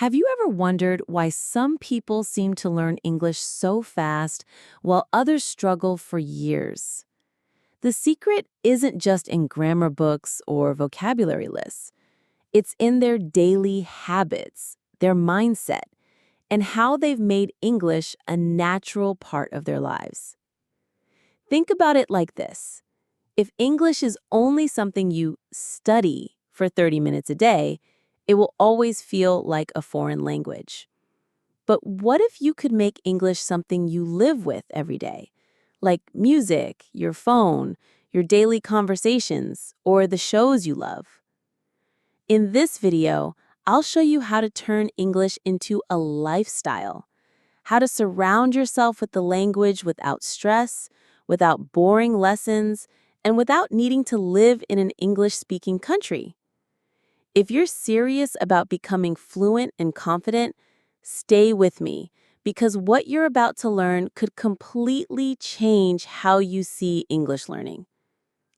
Have you ever wondered why some people seem to learn English so fast while others struggle for years? The secret isn't just in grammar books or vocabulary lists. It's in their daily habits, their mindset, and how they've made English a natural part of their lives. Think about it like this. If English is only something you study for 30 minutes a day, it will always feel like a foreign language. But what if you could make English something you live with every day? Like music, your phone, your daily conversations, or the shows you love? In this video, I'll show you how to turn English into a lifestyle, how to surround yourself with the language without stress, without boring lessons, and without needing to live in an English-speaking country. If you're serious about becoming fluent and confident, stay with me, because what you're about to learn could completely change how you see English learning.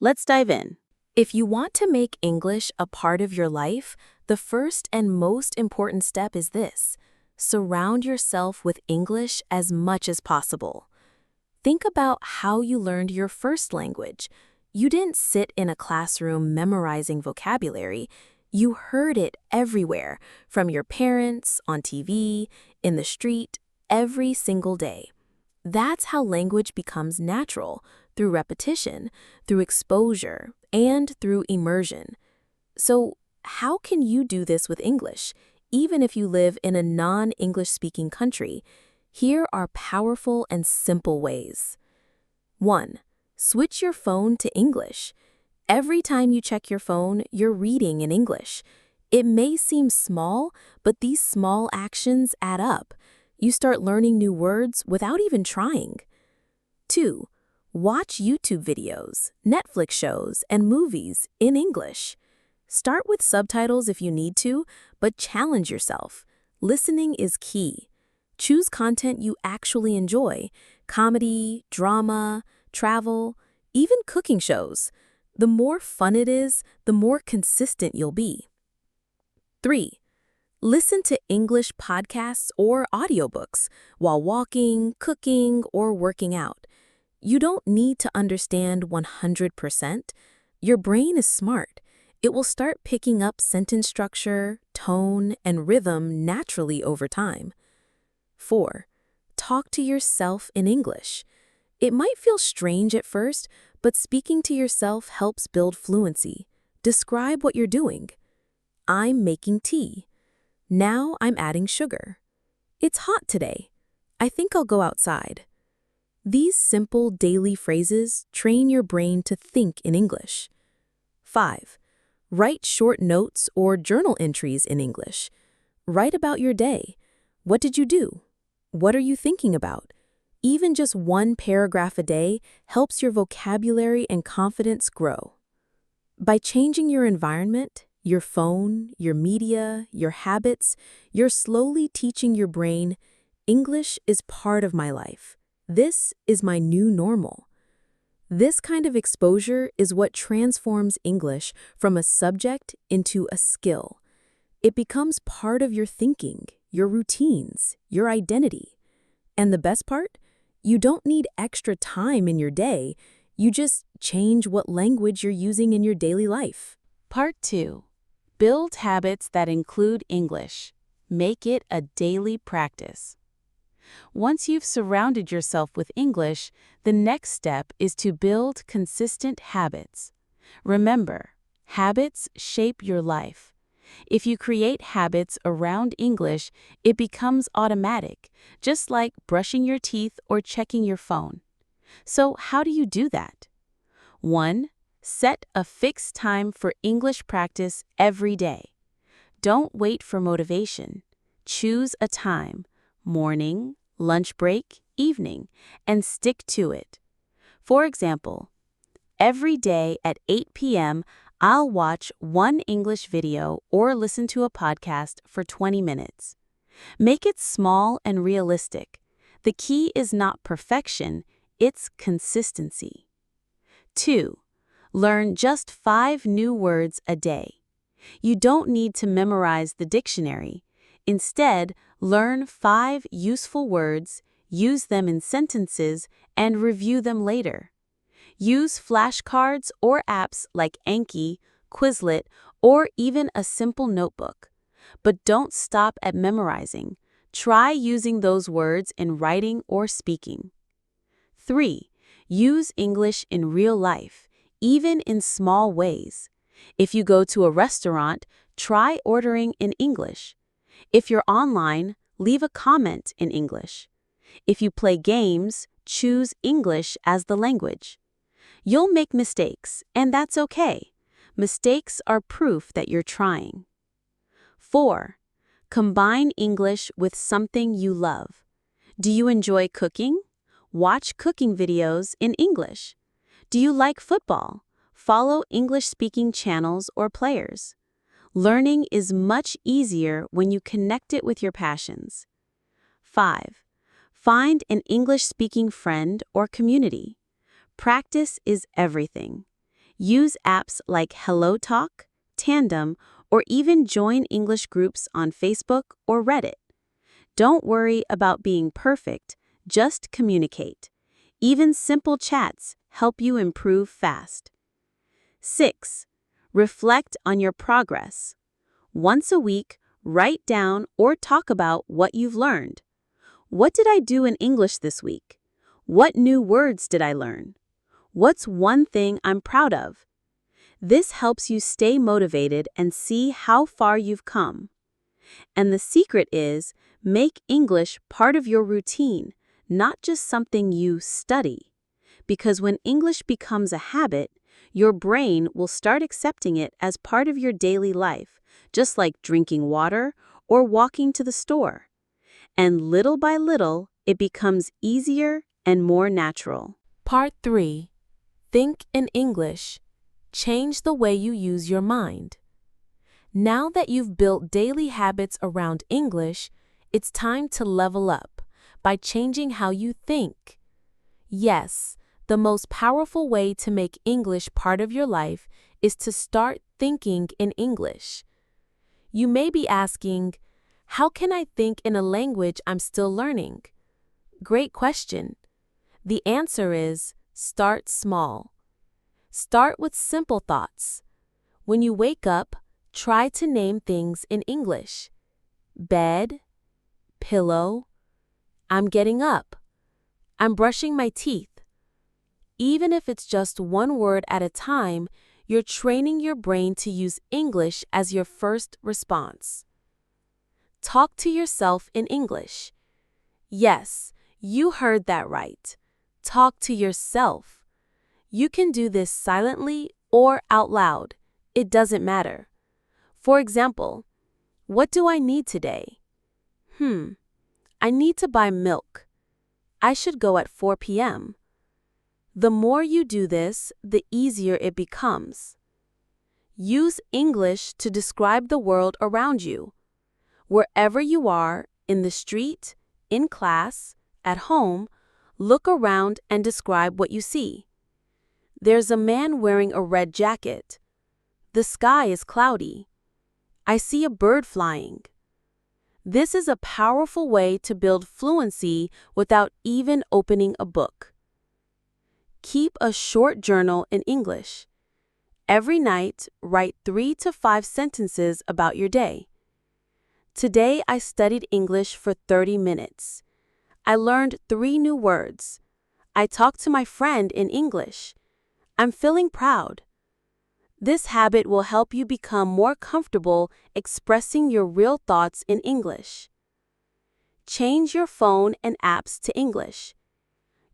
Let's dive in. If you want to make English a part of your life, the first and most important step is this: surround yourself with English as much as possible. Think about how you learned your first language. You didn't sit in a classroom memorizing vocabulary. You heard it everywhere, from your parents, on TV, in the street, every single day. That's how language becomes natural, through repetition, through exposure, and through immersion. So, how can you do this with English, even if you live in a non-English speaking country? Here are powerful and simple ways. 1. Switch your phone to English. Every time you check your phone, you're reading in English. It may seem small, but these small actions add up. You start learning new words without even trying. 2. Watch YouTube videos, Netflix shows, and movies in English. Start with subtitles if you need to, but challenge yourself. Listening is key. Choose content you actually enjoy: comedy, drama, travel, even cooking shows. The more fun it is, the more consistent you'll be. 3. Listen to English podcasts or audiobooks while walking, cooking, or working out. You don't need to understand 100%. Your brain is smart. It will start picking up sentence structure, tone, and rhythm naturally over time. 4. Talk to yourself in English. It might feel strange at first, but speaking to yourself helps build fluency. Describe what you're doing. I'm making tea. Now I'm adding sugar. It's hot today. I think I'll go outside. These simple daily phrases train your brain to think in English. 5. Write short notes or journal entries in English. Write about your day. What did you do? What are you thinking about? Even just one paragraph a day helps your vocabulary and confidence grow. By changing your environment, your phone, your media, your habits, you're slowly teaching your brain, English is part of my life. This is my new normal. This kind of exposure is what transforms English from a subject into a skill. It becomes part of your thinking, your routines, your identity. And the best part? You don't need extra time in your day. You just change what language you're using in your daily life. Part 2. Build habits that include English. Make it a daily practice. Once you've surrounded yourself with English, the next step is to build consistent habits. Remember, habits shape your life. If you create habits around English, it becomes automatic, just like brushing your teeth or checking your phone. So how do you do that? 1. Set a fixed time for English practice every day. Don't wait for motivation. Choose a time, morning, lunch break, evening, and stick to it. For example, every day at 8 p.m., I'll watch one English video or listen to a podcast for 20 minutes. Make it small and realistic. The key is not perfection, it's consistency. 2. Learn just 5 new words a day. You don't need to memorize the dictionary. Instead, learn 5 useful words, use them in sentences, and review them later. Use flashcards or apps like Anki, Quizlet, or even a simple notebook. But don't stop at memorizing. Try using those words in writing or speaking. 3. Use English in real life, even in small ways. If you go to a restaurant, try ordering in English. If you're online, leave a comment in English. If you play games, choose English as the language. You'll make mistakes, and that's okay. Mistakes are proof that you're trying. 4. Combine English with something you love. Do you enjoy cooking? Watch cooking videos in English. Do you like football? Follow English-speaking channels or players. Learning is much easier when you connect it with your passions. 5. Find an English-speaking friend or community. Practice is everything. Use apps like HelloTalk, Tandem, or even join English groups on Facebook or Reddit. Don't worry about being perfect, just communicate. Even simple chats help you improve fast. 6. Reflect on your progress. Once a week, write down or talk about what you've learned. What did I do in English this week? What new words did I learn? What's one thing I'm proud of? This helps you stay motivated and see how far you've come. And the secret is, make English part of your routine, not just something you study. Because when English becomes a habit, your brain will start accepting it as part of your daily life, just like drinking water or walking to the store. And little by little, it becomes easier and more natural. Part 3. Think in English. Change the way you use your mind. Now that you've built daily habits around English, it's time to level up by changing how you think. Yes, the most powerful way to make English part of your life is to start thinking in English. You may be asking, how can I think in a language I'm still learning? Great question. The answer is, start small. Start with simple thoughts. When you wake up, try to name things in English. Bed, pillow, I'm getting up, I'm brushing my teeth. Even if it's just one word at a time, you're training your brain to use English as your first response. Talk to yourself in English. Yes, you heard that right. Talk to yourself. You can do this silently or out loud. It doesn't matter. For example, what do I need today? I need to buy milk. I should go at 4 p.m. The more you do this, the easier it becomes. Use English to describe the world around you. Wherever you are, in the street, in class, at home, look around and describe what you see. There's a man wearing a red jacket. The sky is cloudy. I see a bird flying. This is a powerful way to build fluency without even opening a book. Keep a short journal in English. Every night, write 3 to 5 sentences about your day. Today, I studied English for 30 minutes. I learned 3 new words. I talked to my friend in English. I'm feeling proud. This habit will help you become more comfortable expressing your real thoughts in English. Change your phone and apps to English.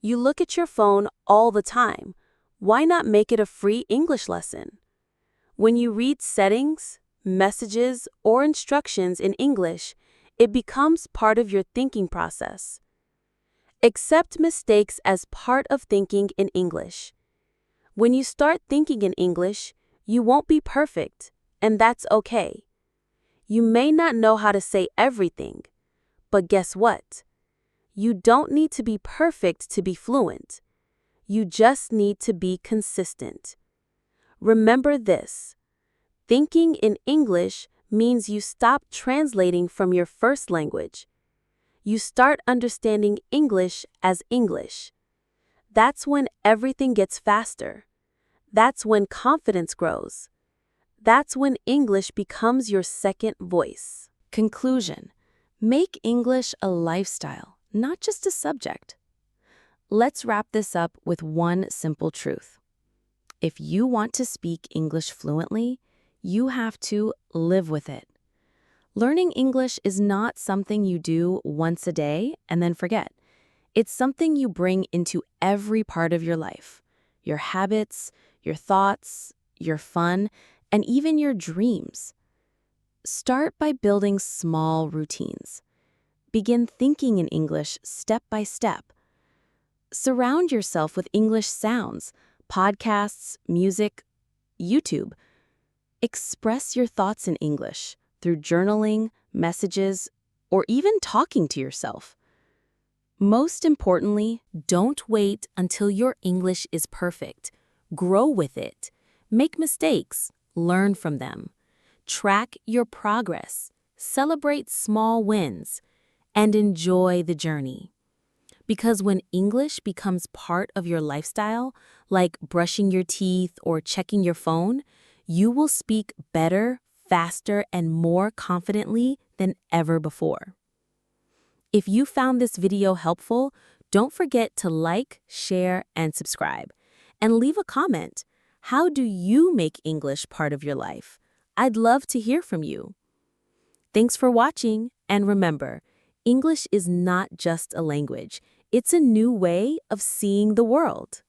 You look at your phone all the time. Why not make it a free English lesson? When you read settings, messages, or instructions in English, it becomes part of your thinking process. Accept mistakes as part of thinking in English. When you start thinking in English, you won't be perfect, and that's okay. You may not know how to say everything, but guess what? You don't need to be perfect to be fluent. You just need to be consistent. Remember this: thinking in English means you stop translating from your first language. You start understanding English as English. That's when everything gets faster. That's when confidence grows. That's when English becomes your second voice. Conclusion: make English a lifestyle, not just a subject. Let's wrap this up with one simple truth. If you want to speak English fluently, you have to live with it. Learning English is not something you do once a day and then forget. It's something you bring into every part of your life: your habits, your thoughts, your fun, and even your dreams. Start by building small routines. Begin thinking in English step by step. Surround yourself with English sounds, podcasts, music, YouTube. Express your thoughts in English through journaling, messages, or even talking to yourself. Most importantly, don't wait until your English is perfect. Grow with it. Make mistakes. Learn from them. Track your progress. Celebrate small wins. And enjoy the journey. Because when English becomes part of your lifestyle, like brushing your teeth or checking your phone, you will speak better, faster, and more confidently than ever before. If you found this video helpful, don't forget to like, share, and subscribe. And leave a comment. How do you make English part of your life? I'd love to hear from you. Thanks for watching, and remember, English is not just a language. It's a new way of seeing the world.